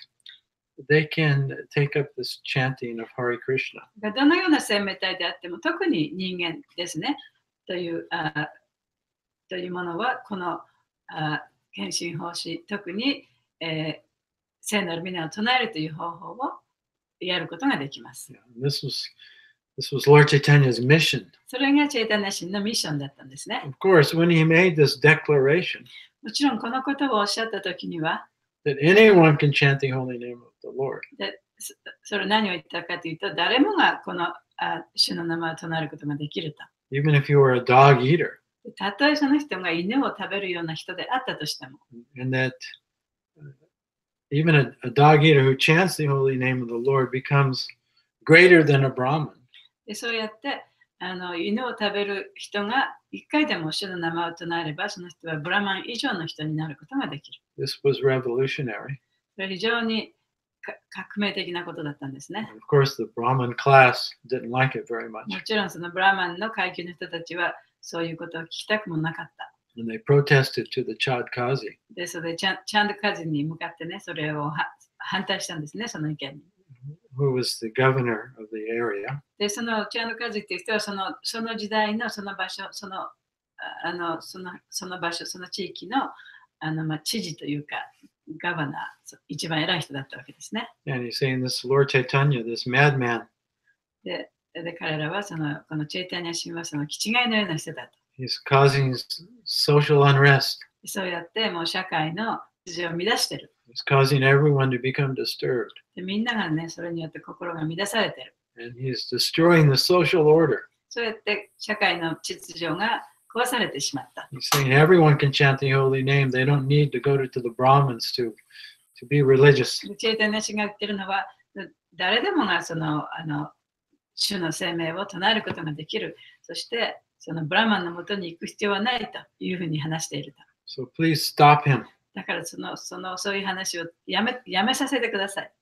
they can take up this chanting of Hare Krishna. どのような生命体であっても特に人間ですねというものはこの献身奉仕特に、聖なる皆を唱えるという方法をやることができます。Yeah, this was Lord Chaitanya's mission. それがチェイタニャ神のミッションだったんですね。Of course, when he made this declaration もちろんこの言葉をおっしゃったときには、that anyone can chant the holy name of the Lord. それ何を言ったかというと、誰もがこの主の名前を唱えることができると。Even if you were a dog eater. たとえその人が犬を食べるような人であったとしても。And that even a dog eater who chants the holy name of the Lord becomes greater than a Brahmin. でそうやって犬を食べる人が一回でも主の名前を唱えれば、その人はブラマン以上の人になることができる。This was revolutionary. それは非常に革命的なことだったんですね。Of course, the Brahmin class didn't like it very much. もちろんそのブラマンの階級の人たちはそういうことを聞きたくもなかった。And they protested to the Chadkazi. で、それでチャンドカジに向かってね、それを反対したんですね、その意見に。Who was the governor of the area. で、そのチャンドカジっていう人はその時代のその場所、その場所、その地域の知事というか、ガバナー、一番偉い人だったわけですね。And he's saying this Lord Chaitanya, this madman. で彼らはこのチェイタニャ神はその気違いのような人だと。He's causing social unrest. そうやってもう社会の秩序を乱してる。He's causing everyone to become disturbed. でみんながね、それによって心が乱されてる。And he's destroying the social order. そうやって社会の秩序が壊されてしまった。He's saying everyone can chant the holy name. They don't need to go to the Brahmins to be religious. チェイタニャ神が言ってるのは、誰でもが主の生命を唱えることができる。そしてそのブラマンのもとに行く必要はないというふうに話していると。So please stop him. だからそういう話をやめさせてください。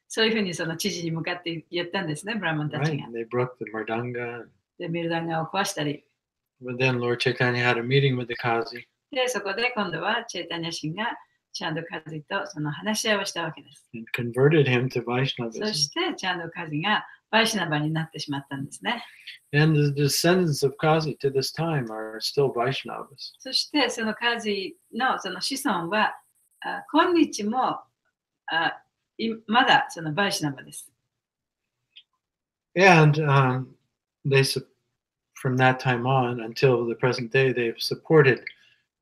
そういうふうにその知事に向かって言ったんですね、ブラマンたちが。Right? They broke the mardanga. で、ミルダンガを壊したり。But then Lord Chaitanya had a meeting with the Qazi. で、そこで今度はチェイタニャ神がチャンドカジとその話し合いをしたわけです。And converted him to そ Vaishnavism. してチャンドカジがバイシナバになってしまったんですね。And the descendants of Qazi to this time are still Vaishnavas. そしてそのカジのその子孫は今日もまだそのバイシナバです。And from that time on until the present day, they've supported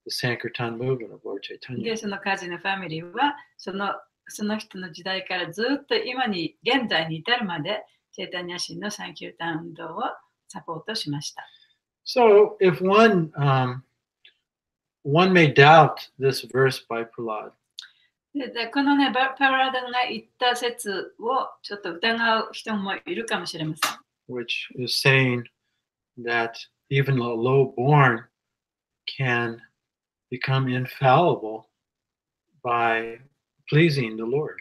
the Sankirtan movement of Lord で、 Chaitanya. そのカジのファミリーはその人の時代からずっと今に現在に至るまでチェイタニャ神のサンキュータン運動をサポートしました。So if one may doubt this verse by Prahlad, でこのね、パラダが言った説をちょっと疑う人もいるかもしれません。which is saying that even a low-born can become infallible by pleasing the Lord.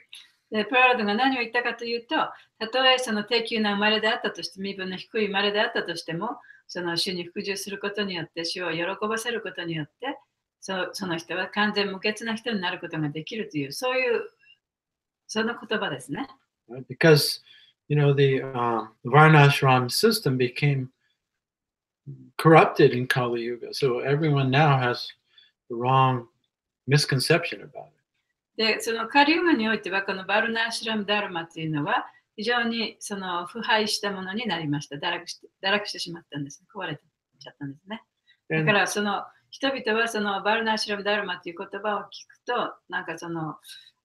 でパラダが何を言ったかというと、たとえその低級な生まれであったとして、身分の低い生まれであったとしても、その主に服従することによって、主を喜ばせることによって、その人は完全無欠な人になることができるという、その言葉ですね。Because, the Varnashram system became corrupted in Kali Yuga. So everyone now has the wrong misconception about it. で、そのカリウガにおいては、このバルナーシュラムダルマというのは、非常に腐敗したものになりました。堕落してしまったんです。壊れてちゃったんですね。だから、人々はそのバルナーシュラムダルマという言葉を聞くと、なんか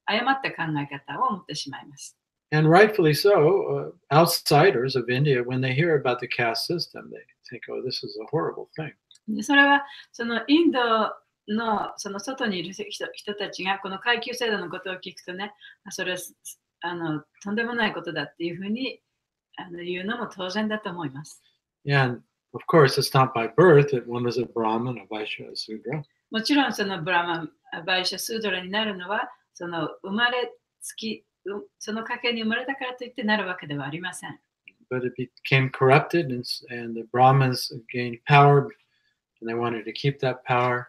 誤った考え方を持ってしまいます。And rightfully so, outsiders of India, when they hear about the caste system, they think, oh, this is a horrible thing. でそれは、インドの外にいる人たちがこの階級制度のことを聞くとね、それはとんでもないことだっていうふうに言うのも当然だと思います。And Of course, it's not by birth that one is a Brahmin, a Vaishya, a Sudra. もちろんそのブラマン、バイシャ、スードラになるのは、その生まれつき、その家系に生まれたからといってなるわけではありません。But it became corrupted, and the Brahmins gained power, and they wanted to keep that power.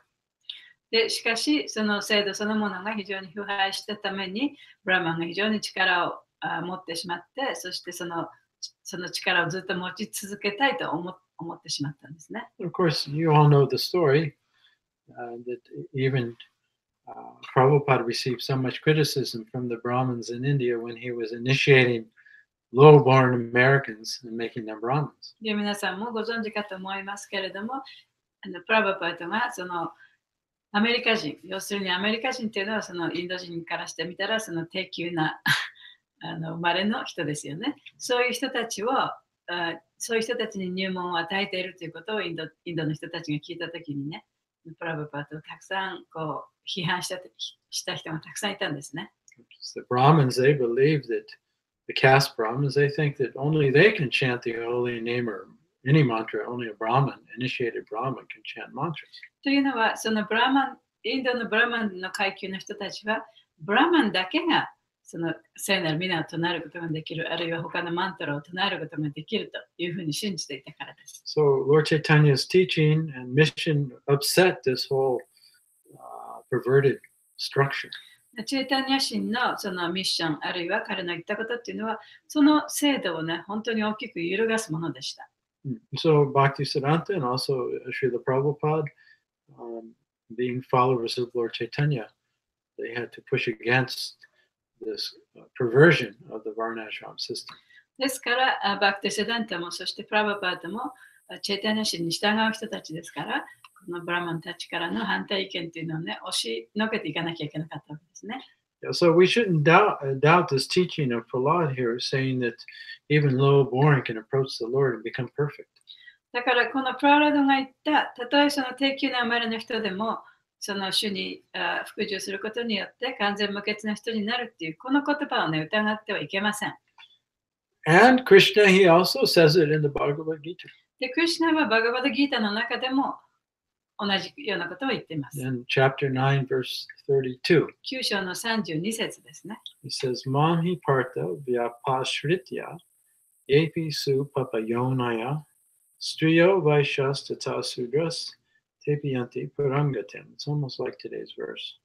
でしかし、その制度そのものが非常に腐敗したために、ブラマンが非常に力を持ってしまって、そしてその力をずっと持ち続けたいと思ってしまったんですね。Of course, you all know the story that even Prabhupada received so much criticism from the Brahmins in India when he was initiating low-born Americans and making them Brahmins. で皆さんもご存知かと思いますけれども、プラバパートがそのアメリカ人、要するにアメリカ人というのはそのインド人からしてみたらその低級な生まれの人ですよね。そういう人たちに入門を与えているということをインドの人たちが聞いたときにね、プラバパートをたくさんこう批判した人がたくさんいたんですね。The Brahmins, they believe that the caste Brahmins, they think that only they can chant the holy name or any mantra, only a Brahmin, initiated Brahmin can chant mantras. というのは、そのインドのブラマンの階級の人たちは、ブラマンだけがその聖なる皆を唱えることができる、あるいは他のマントラを唱えることができるというふうに信じていたからです。So Lord Chaitanya's teaching and mission upset this whole perverted structure. チェイタニア神のそのミッション、あるいは彼の言ったことっていうのは、その制度をね、本当に大きく揺るがすものでした。So Bhaktisiddhanta and also Srila Prabhupada, being followers of Lord Chaitanya, they had to push against this perversion of the Varnashram system. ですから、バクティセダンタも、そしてプラバパートも、チェイタニア神に従う人たちですから、このブラマンたちからの反対意見というのをね、押しのけていかなきゃいけなかったわけですね。So we shouldn't doubt this teaching of Prahlad here, saying that even low-born can approach the Lord and become perfect. だからこのプララドが言った、たとえその低級な生まれの人でも、その主に服従することによって完全無欠な人になるっていうこの言葉をね、疑ってはいけません。And Krishna, he also says it in the Bhagavad Gita. で、クリシュナはバガバダギータの中でも同じようなことを言っています。In chapter 9, verse 32. 9章の32節ですね。It says, Mamhi parta vyapashritya epi su papayonaya striyo vaishas tata sudras tepiyanti parangatim. It's almost like today's verse.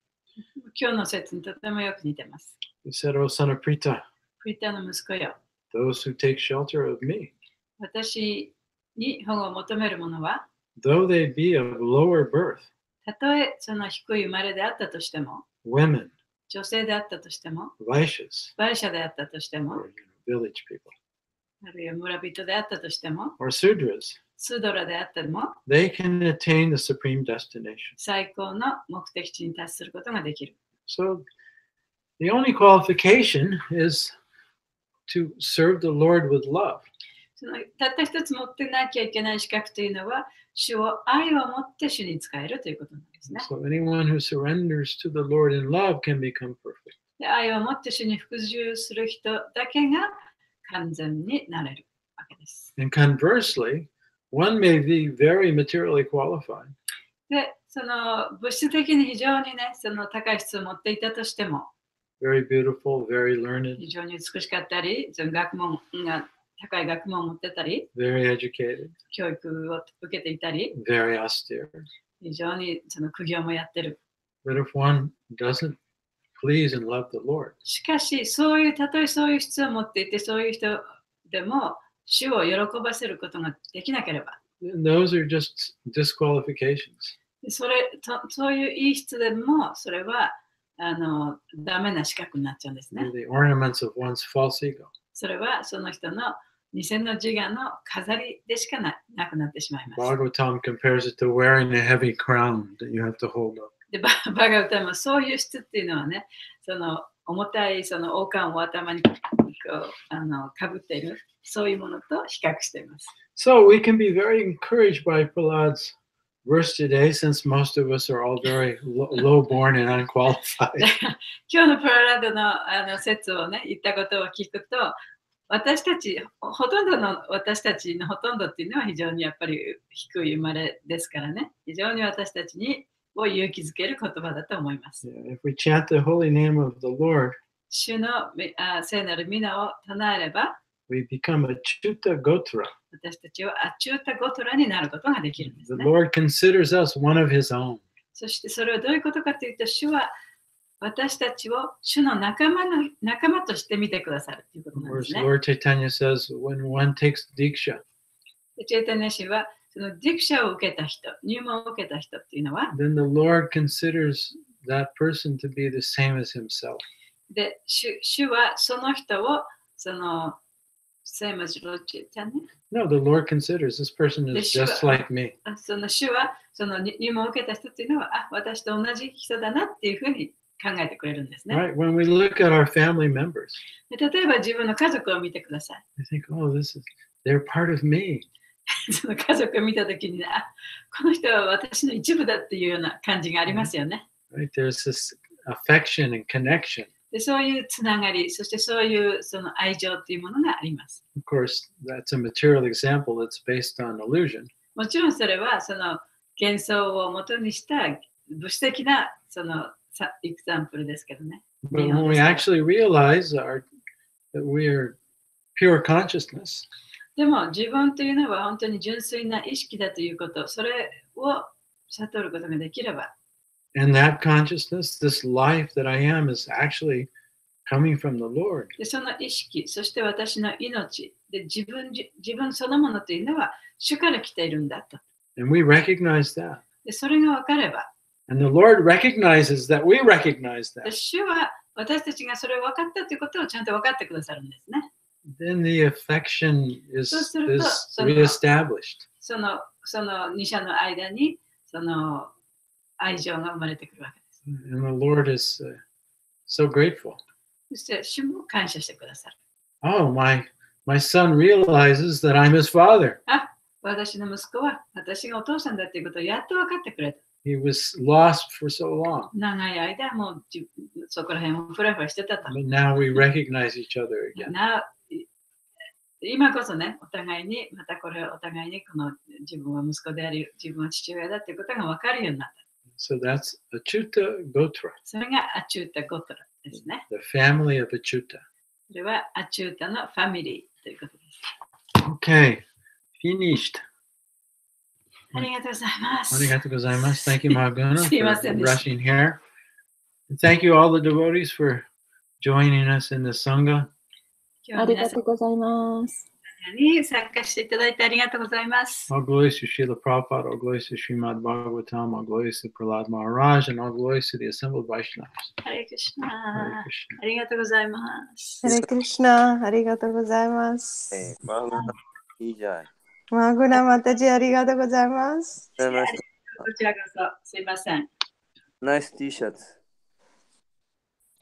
今日の説にとてもよく似てます。He said, O son of Prita, プリタの息子よ、 those who take shelter of me, 私に保護を求める者は、 though they be of lower birth, たとえその低い生まれであったとしても、 women, 女性であったとしても、 vaishyas, バイシャであったとしても、 or village people, あるいは村人であったとしても、 or sudras, スドラであっても、 they can attain the supreme destination. 最高の目的地に達することができる。So the only qualification is to serve the Lord with love. そのたった一つ持ってなきゃいけない資格というのは、主を愛を持って主に仕えるということなんですね。 So anyone who surrenders to the Lord in love can become perfect. で愛を持って主に服従する人だけが完全になれるわけです。And conversely, one may be very materially qualified, で、その物質的に非常にね、その高い質を持っていたとしても、 very beautiful, very learned, 非常に美しかったり、その学問が高い学問を持ってたり、 very educated, 教育を受けていたり、 very austere. 非常にその苦行もやってる。 But if one doesn't please and love the Lord, しかし、たとえそういう質を持っていて、そういう人でも、主を喜ばせることができなければ、 then those are just disqualifications. そういういい質でも、それはダメな資格になっちゃうんですね。 They're the ornaments of one's false ego. それはその人の偽の自我の飾りでしかなくなってしまいます。 Bhagavatam compares it to wearing a heavy crown that you have to hold up. でバガウタもそういう質っていうのはね、その重たいその王冠を頭にこうかぶっている、そういうものと比較しています。So we can be very encouraged by Prahlad's verse today, since most of us are all very low-born and unqualified. 今日のプララドの説をね、言ったことを聞くと、私たち、ほとんどの私たちのほとんどっていうのは非常にやっぱり低い生まれですからね。非常に私たちにを勇気づける言葉だと思います。If we chant the holy name of the Lord, 主の聖なる皆を唱えれば、we become a Chuta Gotra. 私たちはアチュータゴトラになることができるんです The ね。Lord considers us one of his own. そしてそれはどういうことかというと、主は私たちを主の仲間として見てくださるということなんですね。Lord Chaitanya says, when one takes Diksha, チェイタニア氏はそのディクシャを受けた人、入門を受けた人っていうのは、 then the Lord considers that person to be the same as himself. で主はその人をそのsame as Lord Chaitanya? No, the Lord considers this person is just like me. その主はその入門を受けた人っていうのは、私と同じ人だなっていうふうに考えてくれるんですね。Right? When we look at our family members, で例えば自分の家族を見てください。 I think, oh, they're part of me. その家族を見たときに、この人は私の一部だっていうような感じがありますよね。Right? There's this affection and connection. でそういうつながり、そしてそういうその愛情っていうものがあります。Of course, that's a material example that's based on illusion. もちろんそれはその幻想を元にした物質的なそのエグザンプルですけどね。But when we actually realize that we are pure consciousness, でも自分というのは本当に純粋な意識だということ、それを悟ることができれば、and that consciousness, this life that I am, is actually coming from the Lord. でその意識、そして私の命で自分そのものというのは主から来ているんだと。And we recognize that. でそれが分かれば、 And the Lord recognizes that we recognize で that. 主は私たちがそれを分かったということをちゃんと分かってくださるんですね。Then the affection is So reestablished. その二者の間にその愛情が生まれてくるわけです。And the Lord is so grateful. そして主も感謝してくださる。Oh, my son realizes that I'm his father. 私の息子は私がお父さんだということをやっと分かってくれた。He was lost for so long. 長い間もうそこら辺をフラフラしてたと。 But now we recognize each other again. 今こそね、お互いにこの自分は息子であり、自分は父親だということが分かるようになった。So that's Achyuta Gotra, それがアチュータ・ゴトラですね。 the family of Achyuta. それはアチュータのファミリーということです。Okay, finished. ありがとうございます。 Arigatou gozaimasu. Thank you, Maguna, for すいませんでした。 rushing here. And thank you, all the devotees, for joining us in the Sangha. あり今日は皆さんがとうございます。に参加していただいてありがとうございます。 All glories to Srila Prabhupada, all glories to Srimad Bhagavatam, all glories to Prahlad Maharaj, and all glories to the assembled Vaishnavas. ハレクリシナ Hare Krishna. ありがとうございます。ハレクリシナ、ありがとうございます。いいじゃん。マグナマタジありがとうございます。こちらこそすいません。ナイス T シャツ。